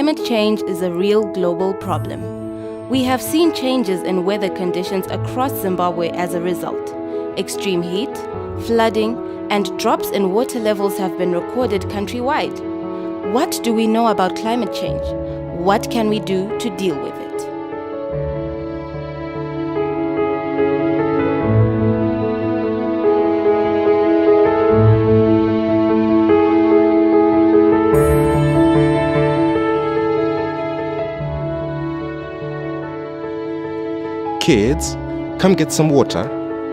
climate change is a real global problem. We have seen changes in weather conditions across Zimbabwe as a result. Extreme heat, flooding, and drops in water levels have been recorded countrywide. What do we know about climate change? What can we do to deal with it? Kids, come get some water.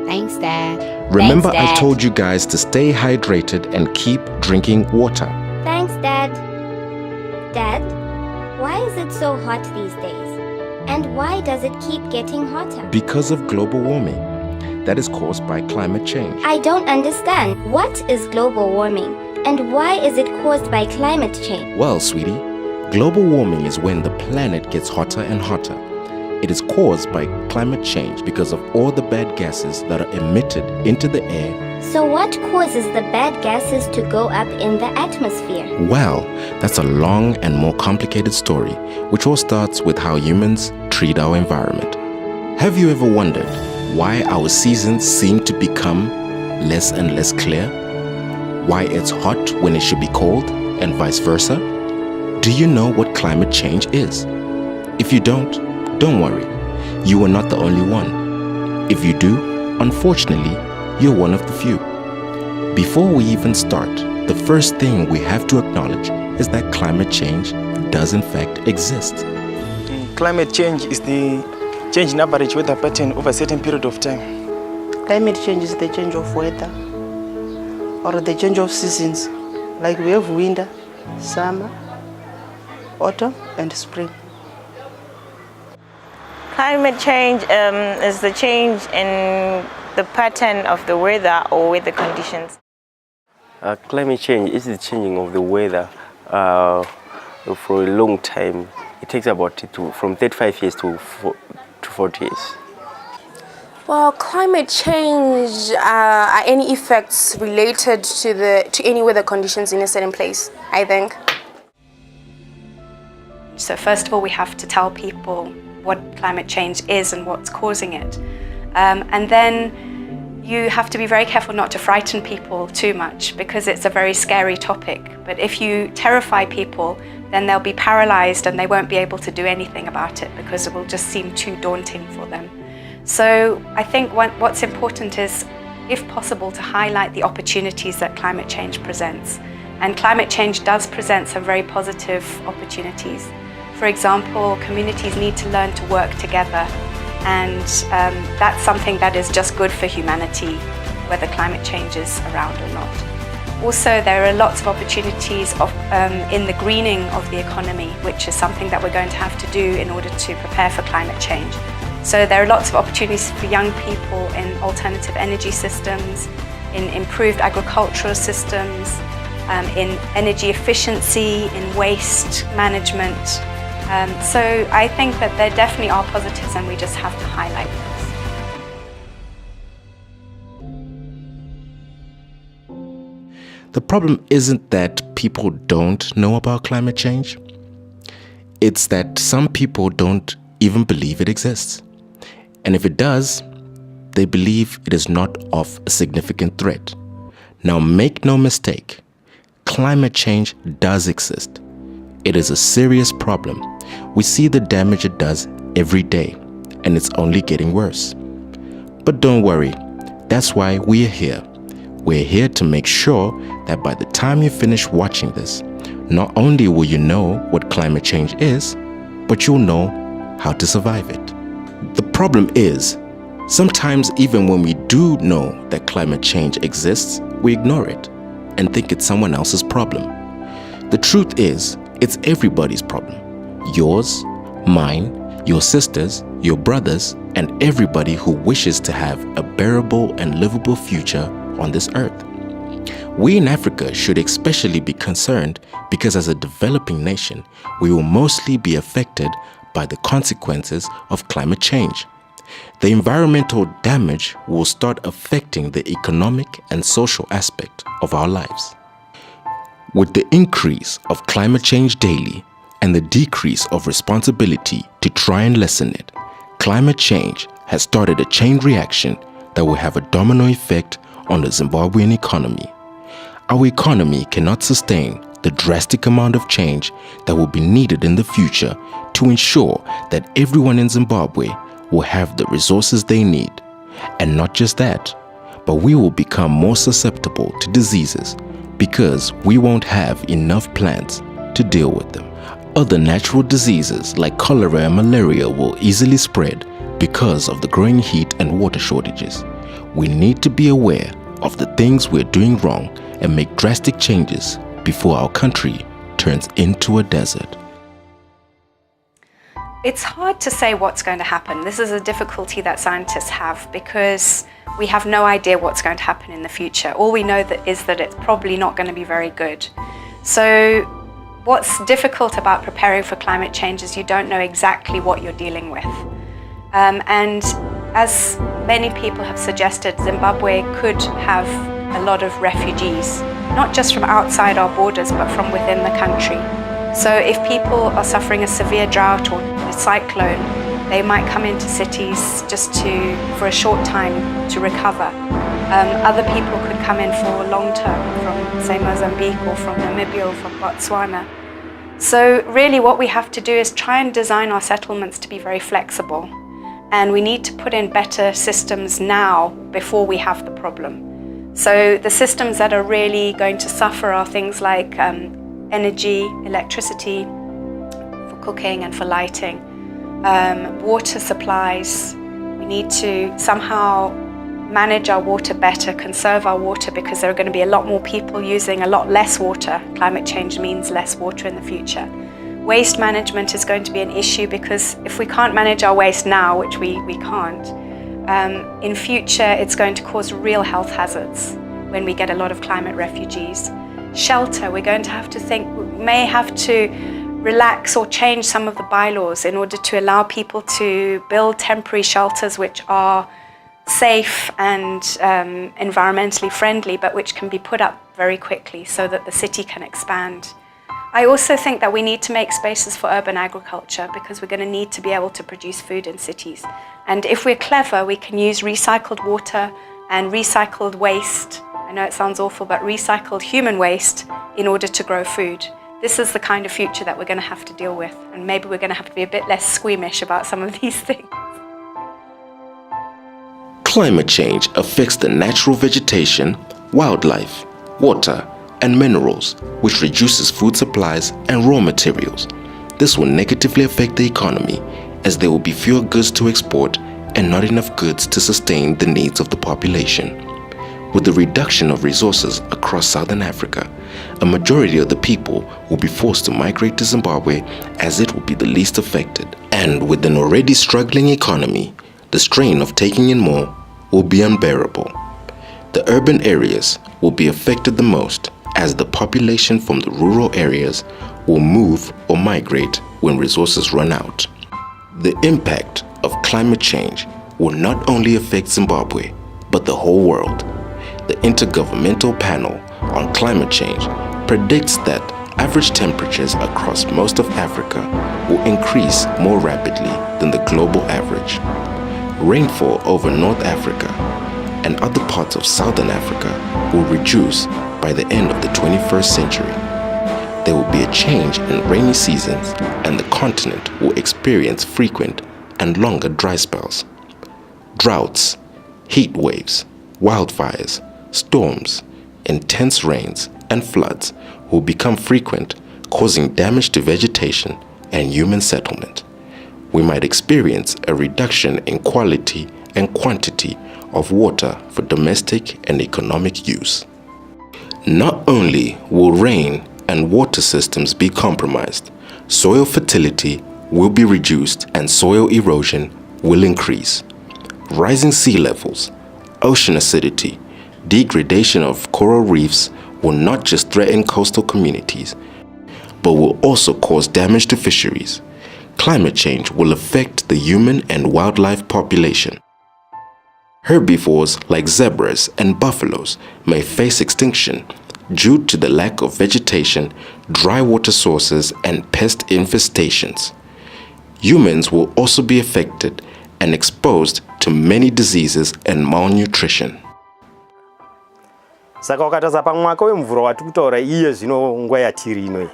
Thanks, Dad. Remember, Thanks, Dad. I told you guys to stay hydrated and keep drinking water. Thanks, Dad. Dad, why is it so hot these days? And why does it keep getting hotter? Because of global warming that is caused by climate change. I don't understand. What is global warming? And why is it caused by climate change? Well, sweetie, global warming is when the planet gets hotter and hotter. It is caused by climate change because of all the bad gases that are emitted into the air. So what causes the bad gases to go up in the atmosphere? Well, that's a long and more complicated story, which all starts with how humans treat our environment. Have you ever wondered why our seasons seem to become less and less clear? Why it's hot when it should be cold, and vice versa? Do you know what climate change is? If you don't worry. You are not the only one. If you do, unfortunately, you're one of the few. Before we even start, the first thing we have to acknowledge is that climate change does in fact exist. Climate change is the change in average weather pattern over a certain period of time. Climate change is the change of weather or the change of seasons. Like we have winter, summer, autumn and spring. Climate change is the change in the pattern of the weather or weather conditions. Climate change is the changing of the weather for a long time. It takes about from 35 years to 40 years. Well, climate change are any effects related to any weather conditions in a certain place, I think. So first of all, we have to tell people what climate change is and what's causing it. And then you have to be very careful not to frighten people too much because it's a very scary topic. But if you terrify people, then they'll be paralyzed and they won't be able to do anything about it because it will just seem too daunting for them. So I think what's important is, if possible, to highlight the opportunities that climate change presents. And climate change does present some very positive opportunities. For example, communities need to learn to work together, and that's something that is just good for humanity, whether climate change is around or not. Also, there are lots of opportunities in the greening of the economy, which is something that we're going to have to do in order to prepare for climate change. So there are lots of opportunities for young people in alternative energy systems, in improved agricultural systems, in energy efficiency, in waste management. So I think that there definitely are positives and we just have to highlight those. The problem isn't that people don't know about climate change. It's that some people don't even believe it exists. And if it does, they believe it is not of a significant threat. Now, make no mistake, climate change does exist. It is a serious problem. We see the damage it does every day, and it's only getting worse. But don't worry, that's why we are here. We're here to make sure that by the time you finish watching this, not only will you know what climate change is, but you'll know how to survive it. The problem is, sometimes even when we do know that climate change exists, we ignore it and think it's someone else's problem. The truth is, it's everybody's problem. Yours, mine, your sisters, your brothers, and everybody who wishes to have a bearable and livable future on this earth. We in Africa should especially be concerned because as a developing nation, we will mostly be affected by the consequences of climate change. The environmental damage will start affecting the economic and social aspect of our lives. With the increase of climate change daily, and the decrease of responsibility to try and lessen it, climate change has started a chain reaction that will have a domino effect on the Zimbabwean economy. Our economy cannot sustain the drastic amount of change that will be needed in the future to ensure that everyone in Zimbabwe will have the resources they need. And not just that, but we will become more susceptible to diseases because we won't have enough plants to deal with them. Other natural diseases like cholera and malaria will easily spread because of the growing heat and water shortages. We need to be aware of the things we're doing wrong and make drastic changes before our country turns into a desert. It's hard to say what's going to happen. This is a difficulty that scientists have because we have no idea what's going to happen in the future. All we know is that it's probably not going to be very good. So what's difficult about preparing for climate change is you don't know exactly what you're dealing with. And as many people have suggested, Zimbabwe could have a lot of refugees, not just from outside our borders, but from within the country. So if people are suffering a severe drought or a cyclone, they might come into cities just for a short time to recover. Other people could come in for long term from, say, Mozambique or from Namibia or from Botswana. So really what we have to do is try and design our settlements to be very flexible. And we need to put in better systems now before we have the problem. So the systems that are really going to suffer are things like energy, electricity for cooking and for lighting, water supplies. We need to somehow manage our water better, conserve our water, because there are going to be a lot more people using a lot less water. Climate change means less water in the future. Waste management is going to be an issue because if we can't manage our waste now, which we can't, in future it's going to cause real health hazards when we get a lot of climate refugees. Shelter, we're going to have to think, we may have to relax or change some of the bylaws in order to allow people to build temporary shelters which are safe and environmentally friendly, but which can be put up very quickly so that the city can expand. I also think that we need to make spaces for urban agriculture because we're going to need to be able to produce food in cities. And if we're clever, we can use recycled water and recycled waste. I know it sounds awful, but recycled human waste in order to grow food. This is the kind of future that we're going to have to deal with. And maybe we're going to have to be a bit less squeamish about some of these things. Climate change affects the natural vegetation, wildlife, water, and minerals, which reduces food supplies and raw materials. This will negatively affect the economy as there will be fewer goods to export and not enough goods to sustain the needs of the population. With the reduction of resources across Southern Africa, a majority of the people will be forced to migrate to Zimbabwe as it will be the least affected. And with an already struggling economy, the strain of taking in more will be unbearable. The urban areas will be affected the most as the population from the rural areas will move or migrate when resources run out. The impact of climate change will not only affect Zimbabwe, but the whole world. The Intergovernmental Panel on Climate Change predicts that average temperatures across most of Africa will increase more rapidly than the global average. Rainfall over North Africa and other parts of Southern Africa will reduce by the end of the 21st century. There will be a change in rainy seasons and the continent will experience frequent and longer dry spells. Droughts, heat waves, wildfires, storms, intense rains, and floods will become frequent, causing damage to vegetation and human settlement. We might experience a reduction in quality and quantity of water for domestic and economic use. Not only will rain and water systems be compromised, soil fertility will be reduced and soil erosion will increase. Rising sea levels, ocean acidity, degradation of coral reefs will not just threaten coastal communities, but will also cause damage to fisheries. Climate change will affect the human and wildlife population. Herbivores like zebras and buffaloes may face extinction due to the lack of vegetation, dry water sources, and pest infestations. Humans will also be affected and exposed to many diseases and malnutrition. Saka wakatasa pamwaka wemvura watikutaura iye zvino nguva yatiri ino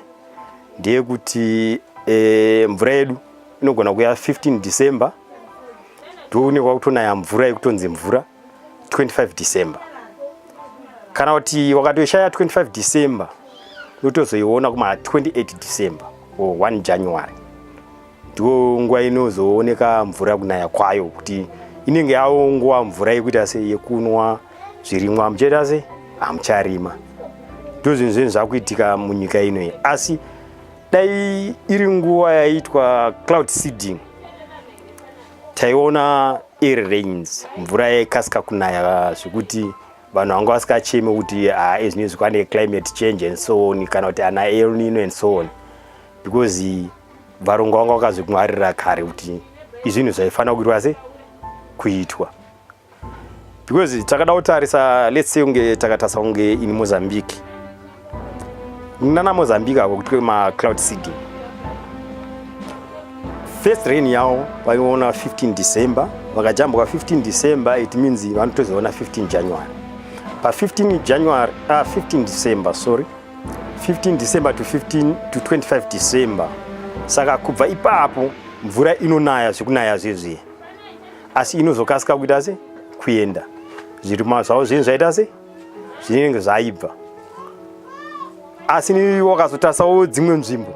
ndeye kuti mvura yedu inogona kuya 15 December ndoonekwa kutonaya mvura yekutonzi mvura 25 December. Kana kuti wakatoishaya 25 December unotozoiona kuma 28 December or 1 January. Ndo nguva inozooneka mvura kunaya kwayo kuti inenge yawo nguva mvura yekuita sei yekunwa zvirimwa muchaita sei amucharima. Ndo zvinhu zvakuitika munyika ino. Asi dai iri nguva yaitwa cloud seeding taiona air rains, mvura yaikasika kunaya zvekuti vanhu vanga vasikacheme kuti ezvinhu zvikwane climate change and so on, kana kuti ana El Nino and so on, because varungu vanga vakazvingwarira kare kuti izvinhu zvaifanira kuitwa sei kuitwa. Because takada kutarisa, let's say unge takatasa unge in Mozambique. Nana Mozambique akutwe ma cloud seeding. First rain yao vaiona 15 December, vakajamba kwa 15 December, it means vanotozoona 15 January. Pa 15 December, sorry. 15 December to 25 December. Saka kubva ipapo mvura inonaya zvikunaya zvezve. Asi inozokasika kuita sei kuenda. Zvirimwa zvavo zvinhu zvaita sei zvinenge zvaibva. Asi wakazotarisawo dzimwe nzvimbo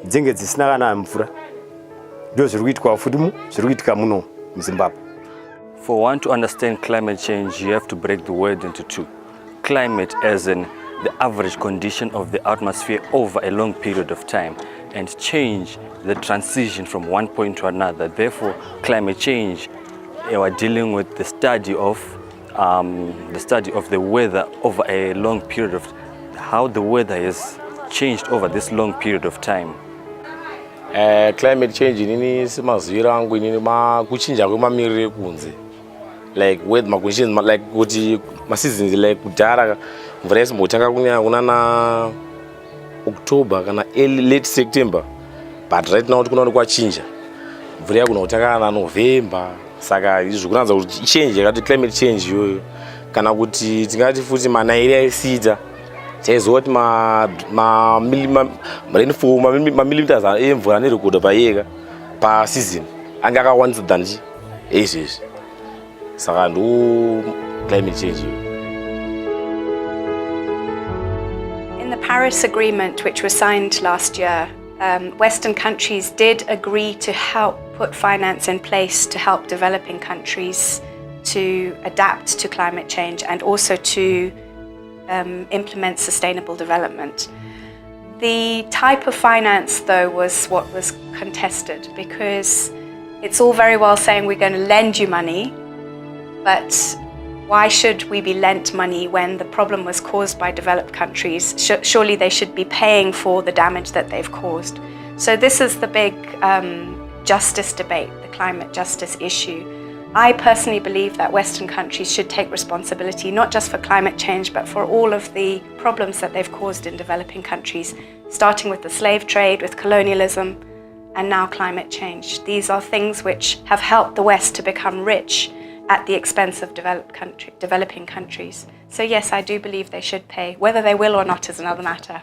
dzinenge dzisina kana mvura. Ndo zviri kuitwa futi zviri kuitika muno muZimbabwe. For one to understand climate change, you have to break the word into two. Climate as in the average condition of the atmosphere over a long period of time, and change the transition from one point to another. Therefore, climate change, we are dealing with the study of the weather over a long period of how the weather has changed over this long period of time. Climate change inini simazivira angu inini kuchinja kwemamiriro ekunze, like weather conditions, like kuti seasons, like kudhara mvura yasimbotanga kunyanya kunana October kana late September, but right now tikuona kuti kwachinja mvura yakunotanga kana November. Saka izvi kuranza kuti change yakati climate change iyoyo, kana kuti tingati futi manairi aisita chaizoti mamillimeters emvura nerekoda payeka pa season anga akawandisa than izvezvi. Saka ndo climate change iyoyo. In the Paris Agreement, which was signed last year, Western countries did agree to help put finance in place to help developing countries to adapt to climate change and also to implement sustainable development. The type of finance, though, was what was contested, because it's all very well saying we're going to lend you money, but why should we be lent money when the problem was caused by developed countries? Surely they should be paying for the damage that they've caused. So this is the big justice debate, the climate justice issue. I personally believe that Western countries should take responsibility, not just for climate change, but for all of the problems that they've caused in developing countries, starting with the slave trade, with colonialism, and now climate change. These are things which have helped the West to become rich at the expense of developing countries. So yes, I do believe they should pay. Whether they will or not is another matter.